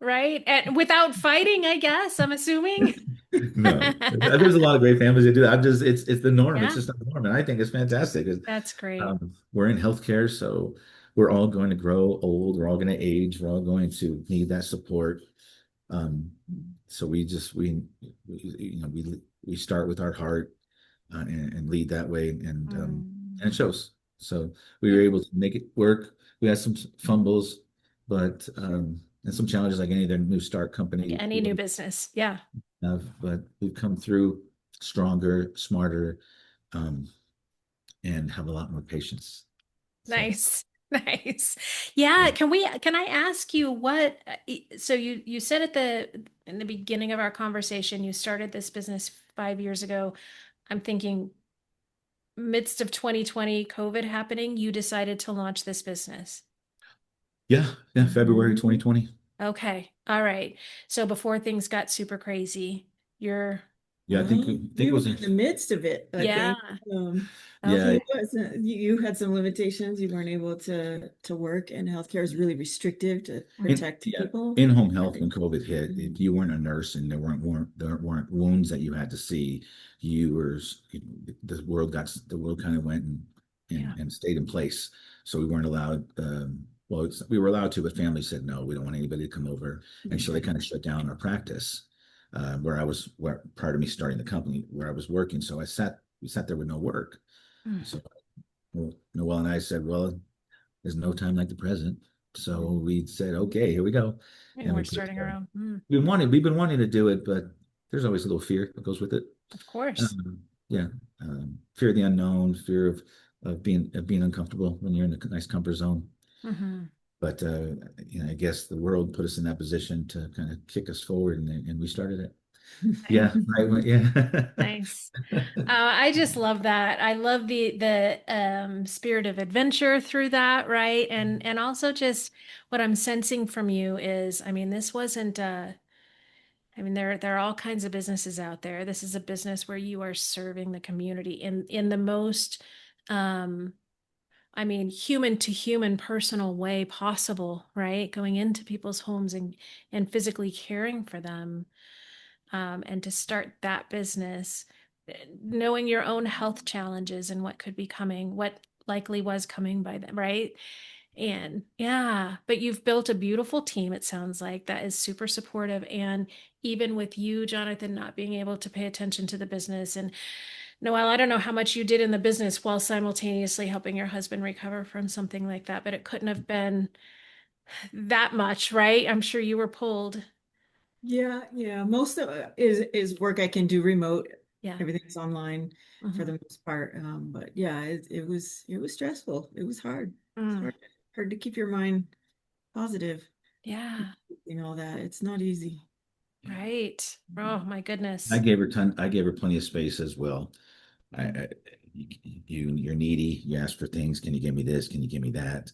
Right. And without fighting, I guess, I'm assuming. No, there's a lot of great families that do that. It's the norm. It's Yeah, just not the norm, and I think it's fantastic. that's great. We're in healthcare, so we're all going to grow old. We're all going to age. We're all going to need that support. Um, so we start with our heart and lead that way, Mm. and it shows. So we were able to make it work. We had some fumbles, but and some challenges like any other new start Like company any new would business. Yeah. have, but we've come through stronger, smarter, um, and have a lot more patience. So Nice. Nice. yeah, Yeah, can I ask you what so you said in the beginning of our conversation you started this business 5 years ago. I'm thinking midst of 2020 COVID happening, you decided to launch this business. yeah, February 2020. Okay. All right. So before things got super crazy, you're Yeah, I think it You were was in the midst of it, I yeah. think. yeah, Okay. It wasn't, you had some limitations. You weren't able to work, and healthcare is really restrictive to protect yeah, people. in-home I health when think. COVID hit, if Mhm. you weren't a nurse and there weren't wounds that you had to see, you were the world kind of went Yeah. and stayed in place. So we weren't allowed. Well, we were allowed to, but family said no, we don't want anybody to come over, and so they kind of shut down our practice. Where prior to me starting the company where I was working, so we sat there with no work. Mm. So Noel and I said, well, there's no time like the present. So we said, okay, here we go. And And we're starting our own. Mm. we've been wanting to do it, but there's always a little fear that goes with it. Of course. Yeah. Fear of the unknown, fear of being uncomfortable when you're in a nice comfort zone. Hmm. But I guess the world put us in that position to kind of kick us forward, and we started it. Yeah, right. Yeah. Nice. I just love that. I love the spirit of adventure through that, right? And also just what I'm sensing from you is, I mean, this wasn't I mean, there are all kinds of businesses out there. This is a business where you are serving the community in the most um I mean, human to human personal way possible, right? Going into people's homes and physically caring for them. And to start that business, knowing your own health challenges and what could be coming, what likely was coming by then, right? And yeah, but you've built a beautiful team, it sounds like, that is super supportive. And even with you, Johnathan, not being able to pay attention to the business. And Noel, I don't know how much you did in the business while simultaneously helping your husband recover from something like that, but it couldn't have been that much, right? I'm sure you were pulled. Yeah. Most of it is work I can do remote. Yeah. Everything's online for Hmm. the most part. But yeah, it was stressful. It was hard. It's Mm. hard to keep your mind positive. Yeah. All that. It's not easy. Right. Oh my I goodness. gave her I gave her plenty of space as well. I you're needy. You ask for things. Can you give me this? Can you give me that?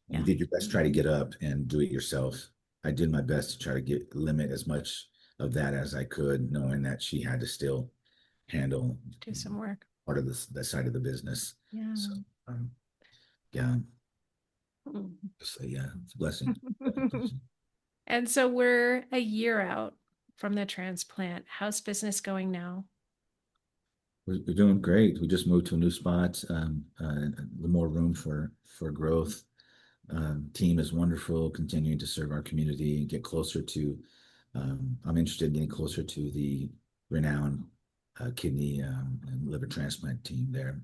You Yeah. did your best to try to get up and do it yourself. I did my best to try to limit as much of that as I could, knowing that she had to still handle Do some work. part of this that side of the business. So Yeah. um, yeah, Mm. so yeah, it's a blessing. And so we're a year out from the transplant. How's business going now? We're doing great. We just moved to a new spot. The more room for growth. Team is wonderful. Continuing to serve our community and get closer to. I'm interested in getting closer to the renowned kidney and liver transplant team there,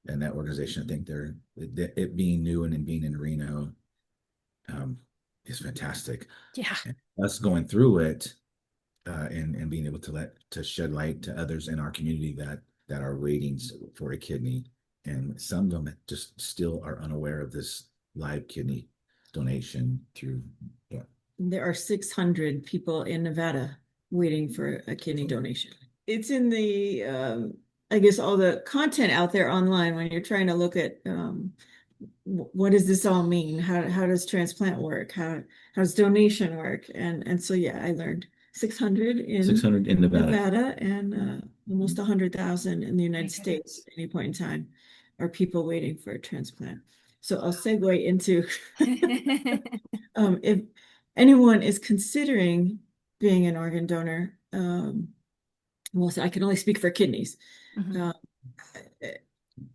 and that organization. I think it being new and being in Reno um, is fantastic. Yeah. And us going through it and being able to shed light to others in our community that are waiting for a kidney, and some of them just still are unaware of this live kidney donation through. Yeah. There are 600 people in Nevada waiting for a kidney donation. It's in the, I guess, all the content out there online when you're trying to look at what does this all mean? How does transplant work? How does donation work? And so yeah, I learned 600 in 600 in Nevada. Nevada and almost 100,000 in the United States at any point in time are people waiting for a transplant. So I'll segue into if anyone is considering being an organ donor, well, I can only speak for kidneys. Mhm.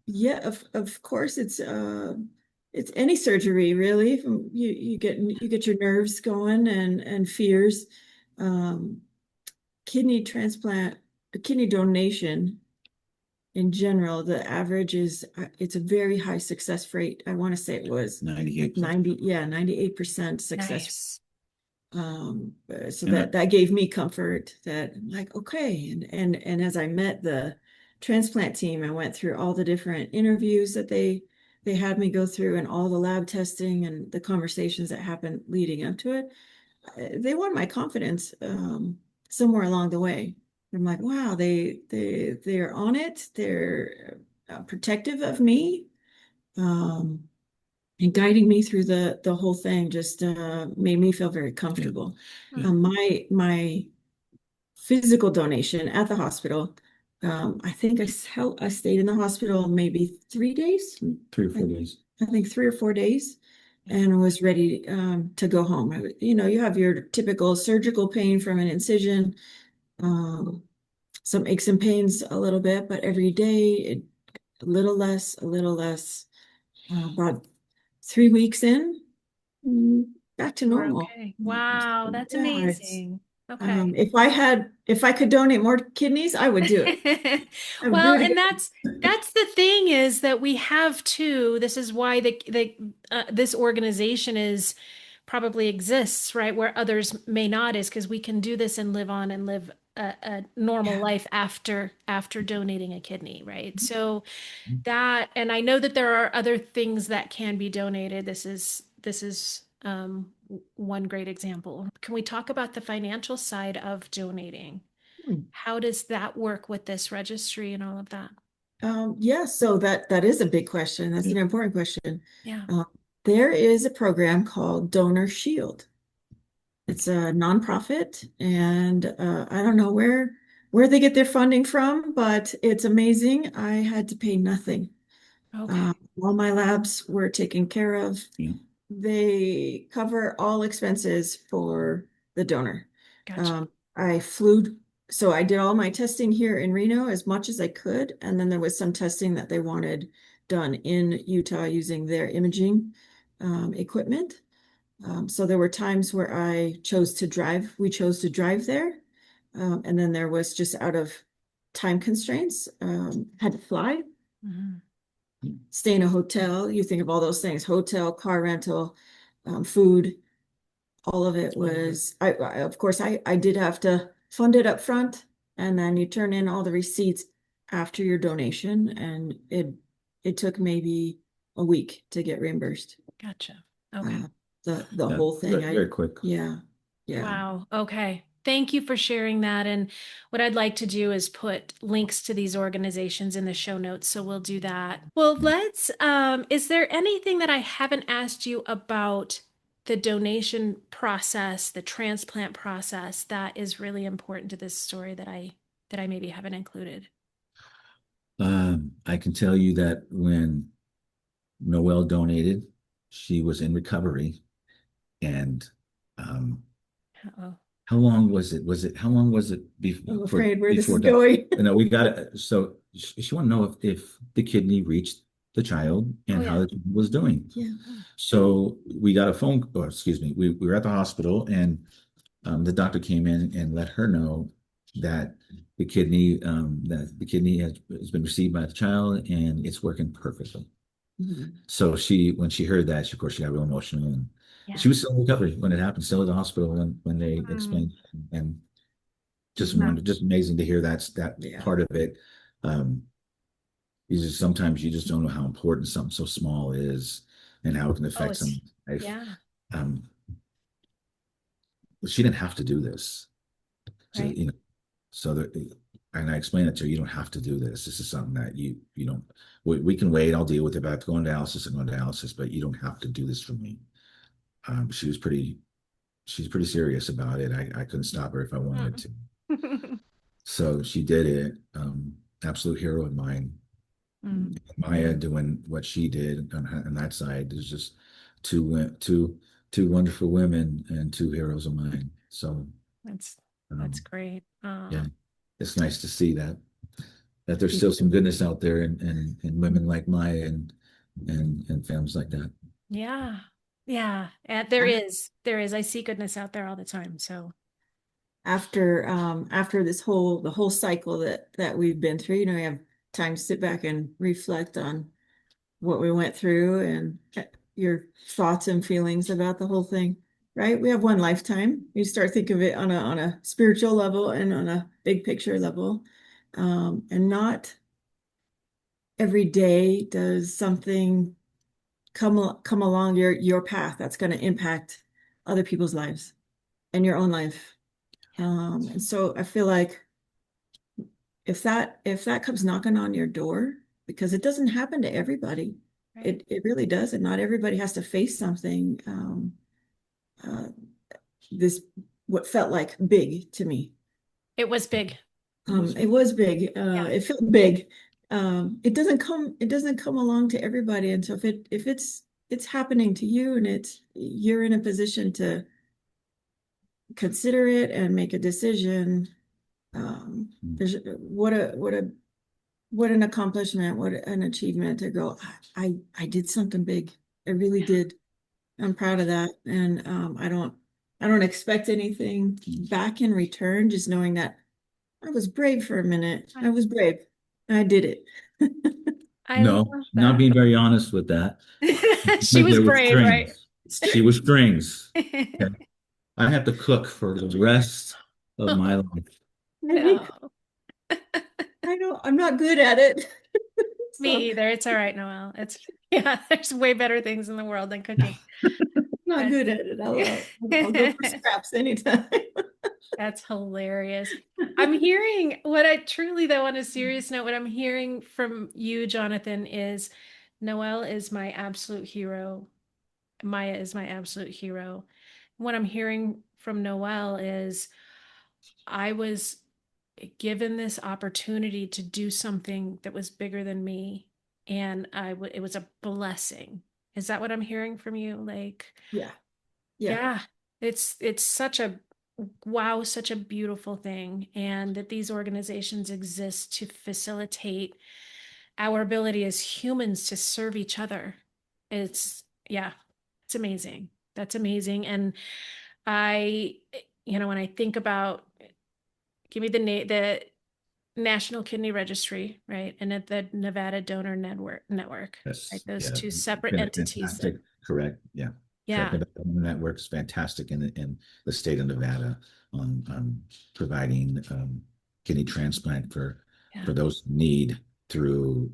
Yeah, of course it's any surgery really. You get your nerves going and fears. Kidney transplant, kidney donation in general, the average is it's a very high success rate. I want to say it was 98%. 98% success. Nice. So And that gave me comfort that I'm like, okay. And as I met the transplant team, I went through all the different interviews that they had me go through and all the lab testing and the conversations that happened leading up to it. They won my confidence somewhere along the way. I'm like, wow, they're on it. They're protective of me. And guiding me through the whole thing just made me feel very comfortable. Yeah. My physical donation at the hospital, I think I stayed in the hospital maybe 3 days, 3 or 4 days. I think 3 or 4 days, and was ready to go home. You have your typical surgical pain from an incision, some aches and pains a little bit, but every day a little less, a little less. About 3 weeks in, back to We're normal. okay. Wow, that's Yeah, amazing. Okay. if I could donate more kidneys, I would do it. I'm Well, very and good. that's the thing is that we have too. This is why this organization is probably exists, right, where others may not, is because we can do this and live on and live a normal Yeah. life after donating a kidney, right? So that, and I know that there are other things that can be donated. This is one great example. Can we talk about the financial side of donating? Hmm. How does that work with this registry and all of that? Yeah, so that is a big question. That's an important question. Yeah. Uh, there is a program called Donor Shield. It's a nonprofit, and I don't know where they get their funding from, but it's amazing. I had to pay nothing. Okay. All my labs were taken care of. Yeah. They cover all expenses for the donor. Gotcha. I flew, so I did all my testing here in Reno as much as I could, and then there was some testing that they wanted done in Utah using their imaging equipment. So there were times where I chose to drive. We chose to drive there, and then there was just out of time constraints, had to fly, Mhm. stay in a hotel. You think of all those things: hotel, car rental, food. All of it was. Of course, I did have to fund it up front, and then you turn in all the receipts after your donation, and it took maybe a week to get reimbursed. Gotcha. Okay. The Yeah, whole thing. very quick. Yeah. Wow. Okay. Thank you for sharing that. And what I'd like to do is put links to these organizations in the show notes. So we'll do that. Well, is there anything that I haven't asked you about the donation process, the transplant process that is really important to this story that I maybe haven't included? I can tell you that when Noel donated, she was in recovery, and Uh-oh. how long was it? How long was it I'm before? afraid where this is Before going. No, we got it. So she want to know if the kidney reached the child and Oh, how yeah. the child was doing. Yeah. So we got a phone, or excuse me, we were at the hospital, and the doctor came in and let her know that the kidney has been received by the child and it's working perfectly. Mhm. So when she heard that, of course, she got real emotional, and Yeah. she was still in recovery when it happened, still at the hospital when they Mm. explained. And Just Mhm. wonder, just amazing to hear that Yeah. part of it. Um, sometimes you just don't know how important something so small is and how it can Oh, affect it's, someone's life. yeah, Um, she didn't have to do this. So, right. so that, and I explained it to her, you don't have to do this. This is something that you don't, we can wait. I'll deal with it. But I have to go on dialysis and go on dialysis, but you don't have to do this for me. She was she's pretty serious about it. I couldn't stop her if I wanted Mm. to. So she did it. Absolute hero of mine. Mm, Maya doing what she did on that side is just two wonderful women and two heroes of mine. So that's um, great. yeah, it's nice to see that there's still some goodness out there in women like Maya and families like that. Yeah. Yeah. And there is. I see goodness out there all the time. So, After the whole cycle that we've been through, we have time to sit back and reflect on what we went through and your thoughts and feelings about the whole thing, right? We have one lifetime. You start thinking of it on a spiritual level and on a big picture level. And not every day does something come along your path that's going to impact other people's lives and your own life. And so I feel like if that comes knocking on your door, because it doesn't happen to everybody, right. it really does, and not everybody has to face something uh, this what felt like big to me. It was big. It was big. Yeah. It felt big. It doesn't come along to everybody, and so if it's happening to you, and you're in a position to consider it and make a decision. There's what an accomplishment, what an achievement to go. I did something big. I really did. I'm proud of that, and I don't expect anything back in return. Just knowing that I was brave for a minute. I I, was brave. I did it. I No, love not that. being very honest with that. She Because was there were brave, right? strings. She was strings. Okay. I have to cook for the rest of my Oh, life. I think no. I know I'm not good at it. So Me either. It's all right, Noel. It's yeah, there's way better things in the world than cooking. not That's good at it. I'll go for scraps anytime. that's hilarious. I'm hearing what I truly though on a serious note, what I'm hearing from you, Johnathan, is Noel is my absolute hero. Maya is my absolute hero. What I'm hearing from Noel is I was given this opportunity to do something that was bigger than me, and it was a blessing. Is that what I'm hearing from you? Like, Yeah, yeah, yeah, it's such a wow, such a beautiful thing, and that these organizations exist to facilitate our ability as humans to serve each other. It's yeah, it's amazing. That's amazing. And I, when I think about, give me the National Kidney Registry, right? And at the Nevada Donor Network, right? Yes, Those yeah, two separate been entities that, fantastic. Correct. Yeah, correct. yeah, The network's fantastic in the state of Nevada on providing kidney transplant yeah. for those in need through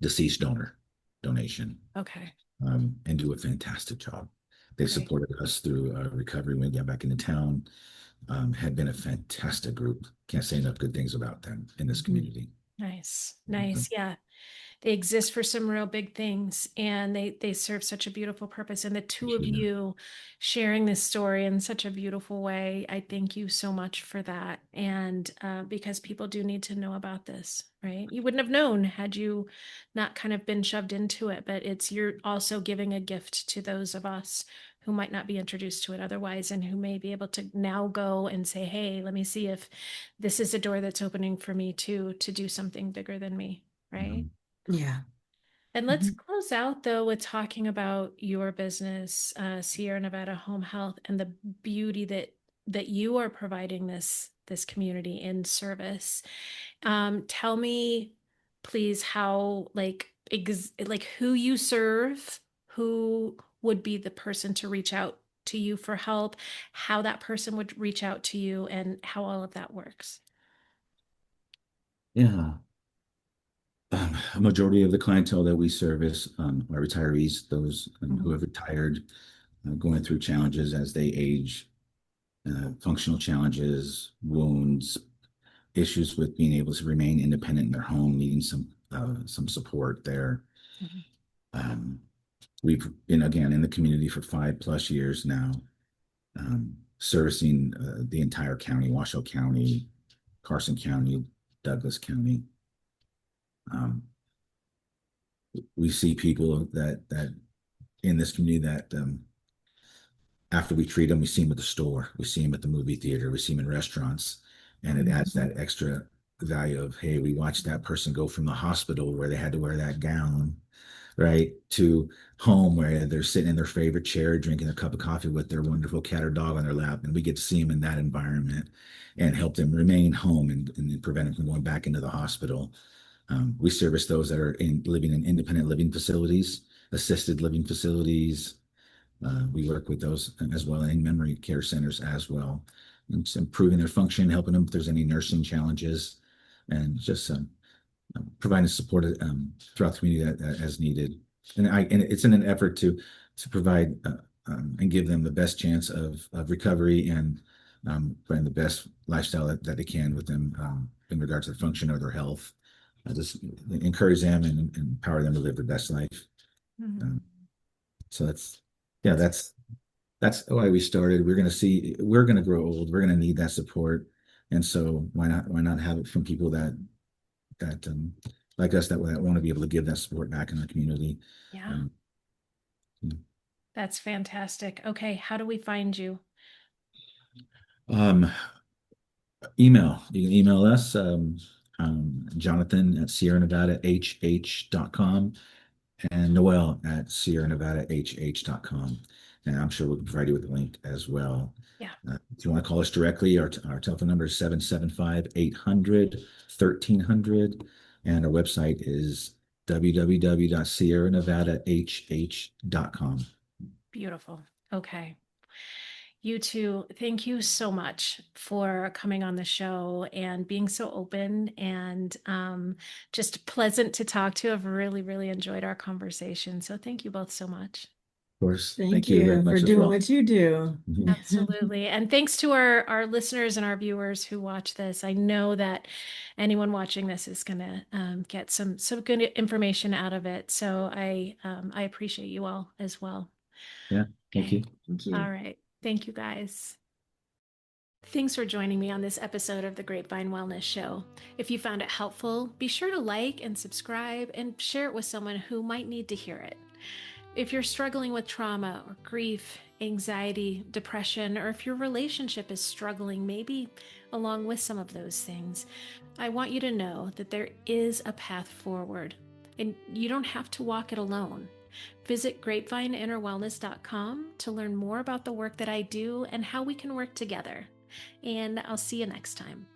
deceased donor donation, Okay, and do a fantastic job. They great. supported us through recovery when we got back into town. Had been a fantastic group. Can't say enough good things about them in this Mhm. community. Nice, nice. Yeah. They exist for some real big things, and they serve such a beautiful purpose. And the two of Appreciate it. you sharing this story in such a beautiful way, I thank you so much for that. And because people do need to know about this, right? You wouldn't have known had you not kind of been shoved into it, but you're also giving a gift to those of us who might not be introduced to it otherwise, and who may be able to now go and say, hey, let me see if this is a door that's opening for me to do something bigger than me, right? Um, Yeah. And let's Mhm. close out though with talking about your business, Sierra Nevada Home Health, and the beauty that you are providing this community in service. Tell me, please, how like who you serve, who would be the person to reach out to you for help, how that person would reach out to you, and how all of that works. Yeah. A majority of the clientele that we service are retirees, those who have retired, going through challenges as they age, functional challenges, wounds, issues with being able to remain independent in their home, needing some support there. Um, we've been again in the community for 5+ years now, servicing the entire county, Washoe County, Carson County, Douglas County. We see people that in this community that after we treat them, we see them at the store, we see them at the movie theater, we see them in restaurants, and it adds that extra value of, hey, we watched that person go from the hospital where they had to wear that gown, right, to home where they're sitting in their favorite chair drinking a cup of coffee with their wonderful cat or dog on their lap, and we get to see them in that environment and help them remain home and prevent them from going back into the hospital. We service those that are living in independent living facilities, assisted living facilities. We work with those as well, and memory care centers as well, and improving their function, helping them if there's any nursing challenges, and just providing support throughout the community as needed. And it's in an effort to provide and give them the best chance of recovery and providing the best lifestyle that they can with them in regards to the function of their health. Just encourage them and empower them to live their best life. So that's why we started. We're going to grow old. We're going to need that support. And so why not have it from people that like us that want to be able to give that support back in the community. Yeah. That's fantastic. Okay. How do we find you? Email. You can email us, Johnathan at sierranevadahh.com and Noel at sierranevadahh.com. And I'm sure we'll provide you with a link as well. Yeah. If you want to call us directly, our telephone number is 775-800-1300. And our website is www.sierranevadahh.com. Beautiful. Okay. You two, thank you so much for coming on the show and being so open and just pleasant to talk to. I've really, really enjoyed our conversation. So thank you both so much. Of course. Thank you very you much for as doing well. what you do. Absolutely. And thanks to our listeners and our viewers who watch this. I know that anyone watching this is going to get some good information out of it. So I appreciate you all as well. Yeah. Thank Okay. you. Thank you. All right. Thank you, guys. Thanks for joining me on this episode of the Grapevine Wellness Show. If you found it helpful, be sure to like and subscribe and share it with someone who might need to hear it. If you're struggling with trauma or grief, anxiety, depression, or if your relationship is struggling, maybe along with some of those things, I want you to know that there is a path forward and you don't have to walk it alone. Visit grapevineinnerwellness.com to learn more about the work that I do and how we can work together. And I'll see you next time.